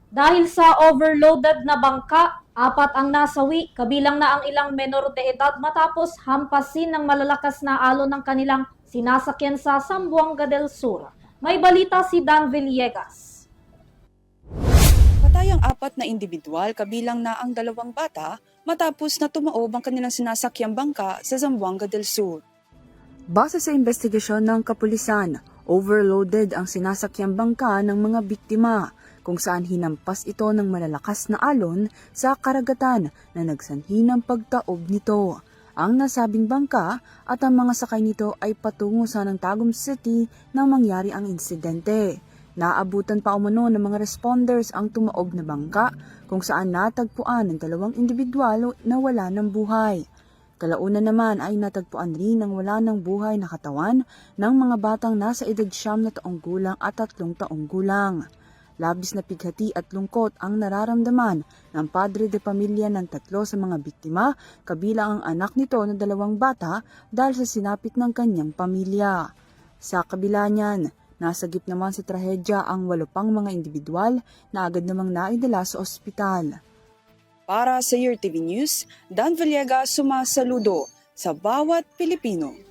Dahil sa overloaded na bangka, 4 ang nasawi, kabilang na ang ilang menor de edad matapos hampasin ng malalakas na alon ng kanilang sinasakyan sa Zamboanga del Sur. May balita si Dan Villegas. Patay ang 4 na individual kabilang na ang 2 bata matapos na tumaob ang kanilang sinasakyang bangka sa Zamboanga del Sur. Base sa investigasyon ng kapulisan, overloaded ang sinasakyang bangka ng mga biktima kung saan hinampas ito ng malalakas na alon sa karagatan na nagsanhi ng pagtaob nito. Ang nasabing bangka at ang mga sakay nito ay patungo sa Tagum City nang mangyari ang insidente. Naabutan pa umano ng mga responders ang tumaob na bangka kung saan natagpuan ng 2 individual na wala ng buhay. Kalaunan naman ay natagpuan rin ng wala ng buhay na katawan ng mga batang nasa edad 9 na taong gulang at 3 taong gulang. Labis na pighati at lungkot ang nararamdaman ng padre de pamilya ng 3 sa mga biktima, kabilang ang anak nito na 2 bata dahil sa sinapit ng kanyang pamilya. Sa kabila niyan, nasagip naman sa trahedya ang 8 pang mga individual na agad namang naidala sa ospital. Para sa Your TV News, Dan Villegas sumasaludo sa bawat Pilipino.